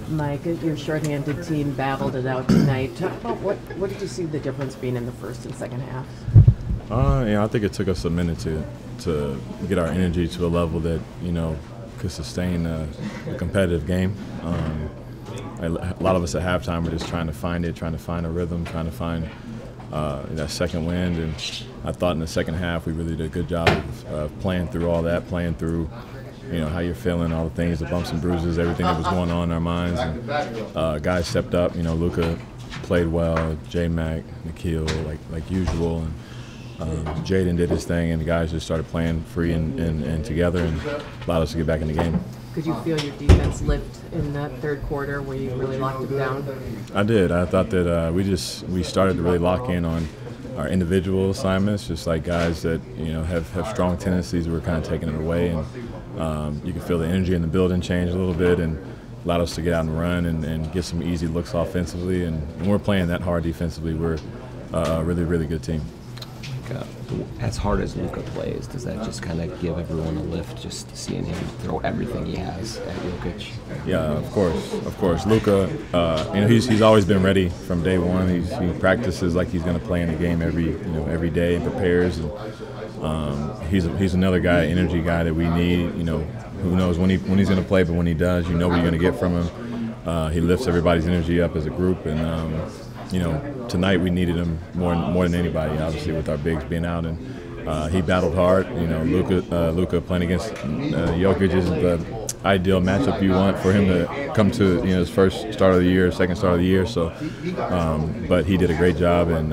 Mike, your shorthanded team battled it out tonight. Talk about what did you see the difference being in the first and second half? I think it took us a minute to get our energy to a level that could sustain a competitive game. A lot of us at halftime were just trying to find a rhythm, trying to find that second wind. And I thought in the second half we really did a good job of playing through all that, playing through how you're feeling, all the things, the bumps and bruises, everything that was going on in our minds. And guys stepped up. Luca played well, J-Mac, Nikhil, like usual. And Jaden did his thing, and the guys just started playing free and together and allowed us to get back in the game. Could you feel your defense lift in that third quarter where you really locked them down? I did. I thought that we started to really lock in on our individual assignments, just like guys that have strong tendencies. We're kind of taking it away, and you can feel the energy in the building change a little bit, and allowed us to get out and run and get some easy looks offensively. And when we're playing that hard defensively, we're a really, really good team. As hard as Luka plays, does that just kind of give everyone a lift, just seeing him throw everything he has at Jokic? Yeah, of course. Luka, he's always been ready from day one. He practices like he's going to play in the game every day and prepares. And he's another guy, energy guy that we need. Who knows when he's going to play, but when he does, what you're going to get from him. He lifts everybody's energy up as a group, and tonight we needed him more than anybody, obviously, with our bigs being out, and he battled hard. Luka playing against Jokic isn't the ideal matchup you want for him to come to his first start of the year, second start of the year. So, but he did a great job, and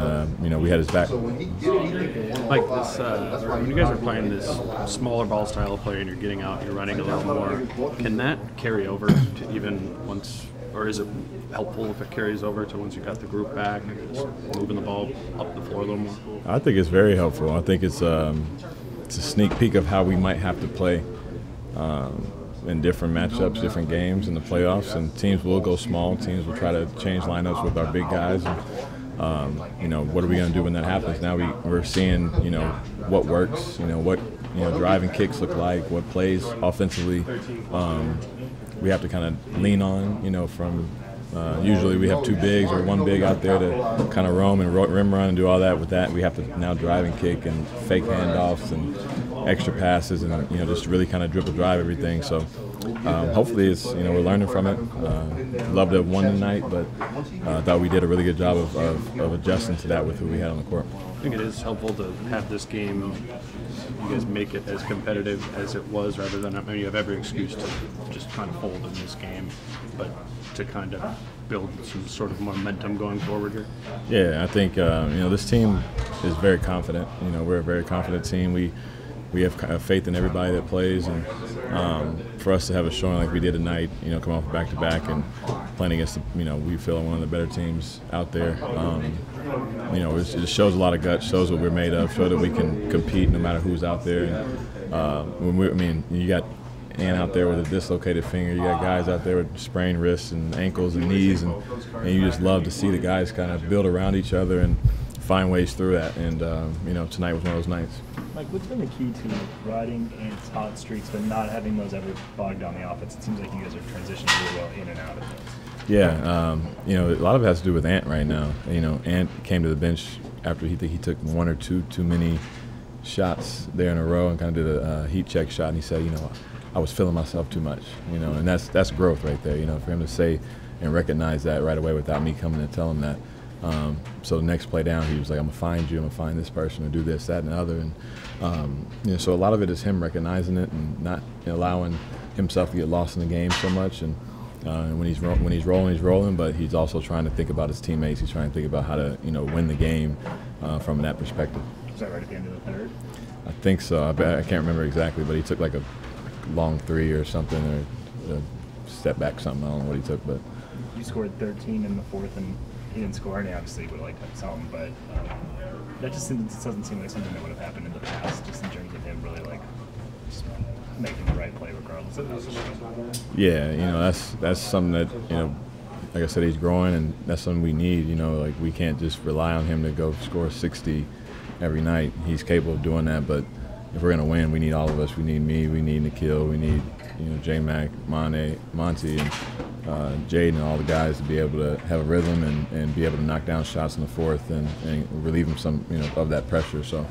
we had his back. Mike, when you guys are playing this smaller ball style of play and you're getting out, you're running a little more, can that carry over to even once? Or is it helpful if it carries over to once you got the group back and just moving the ball up the floor a little more? I think it's very helpful. I think it's a sneak peek of how we might have to play in different matchups, different games in the playoffs. And teams will go small. Teams will try to change lineups with our big guys. And, what are we going to do when that happens? Now we're seeing, what works, what driving kicks look like, what plays offensively. We have to kind of lean on, from usually we have two bigs or one big out there to kind of roam and rim run and do all that. With that, we have to now drive and kick and fake handoffs and extra passes and, just really kind of dribble drive everything. So hopefully it's, we're learning from it. Loved to have won tonight, but I thought we did a really good job of adjusting to that with who we had on the court. I think it is helpful to have this game, you guys make it as competitive as it was, rather than, you have every excuse to just kind of fold in this game, but to kind of build some sort of momentum going forward here. Yeah, I think, this team is very confident. We're a very confident team. We have faith in everybody that plays, and for us to have a showing like we did tonight, come off back-to-back and playing against, we feel one of the better teams out there. It just shows a lot of guts, shows what we're made of, shows that we can compete no matter who's out there. And you got Ant out there with a dislocated finger, you got guys out there with sprained wrists and ankles and knees, and you just love to see the guys kind of build around each other and find ways through that. And tonight was one of those nights. Mike, what's been the key to riding Ant's hot streaks but not having those ever bogged down the offense? It seems like you guys are transitioning really well in and out of those. Yeah, a lot of it has to do with Ant right now. Ant came to the bench after he took one or two too many shots there in a row and kind of did a heat check shot, and he said, I was feeling myself too much, and that's growth right there, for him to say and recognize that right away without me coming to tell him that. So the next play down, he was like, I'm going to find you, I'm going to find this person, and do this, that, and the other. And so a lot of it is him recognizing it and not allowing himself to get lost in the game so much. And when he's rolling, he's rolling, but he's also trying to think about his teammates. He's trying to think about how to, win the game from that perspective. Was that right at the end of the third? I think so. I can't remember exactly, but he took like a long three or something, or a step back something. I don't know what he took, but you scored 13 in the fourth, and he didn't score, and obviously would have liked to have some, but that just doesn't seem like something that would have happened in the past, just in terms of him really just making the right play regardless of how it's going. Yeah, that's something that, like I said, he's growing, and that's something we need. We can't just rely on him to go score 60 every night. He's capable of doing that, but if we're going to win, we need all of us. We need me, we need Nikhil, we need J-Mac, Monty, and Jaden and all the guys to be able to have a rhythm and be able to knock down shots in the fourth and relieve him some of that pressure. So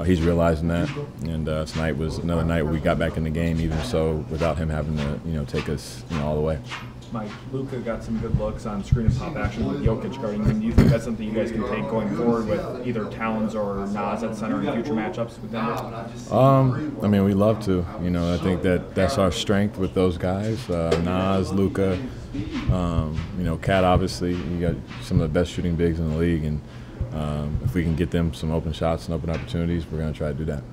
he's realizing that, and tonight was another night where we got back in the game, even so without him having to take us all the way. Mike, Luca got some good looks on screen and pop action with Jokic guarding him. Do you think that's something you guys can take going forward with either Towns or Nas at center in future matchups with them? I mean, we love to. I think that's our strength with those guys. Nas, Luca, Cat. Obviously, you got some of the best shooting bigs in the league, and if we can get them some open shots and open opportunities, we're going to try to do that.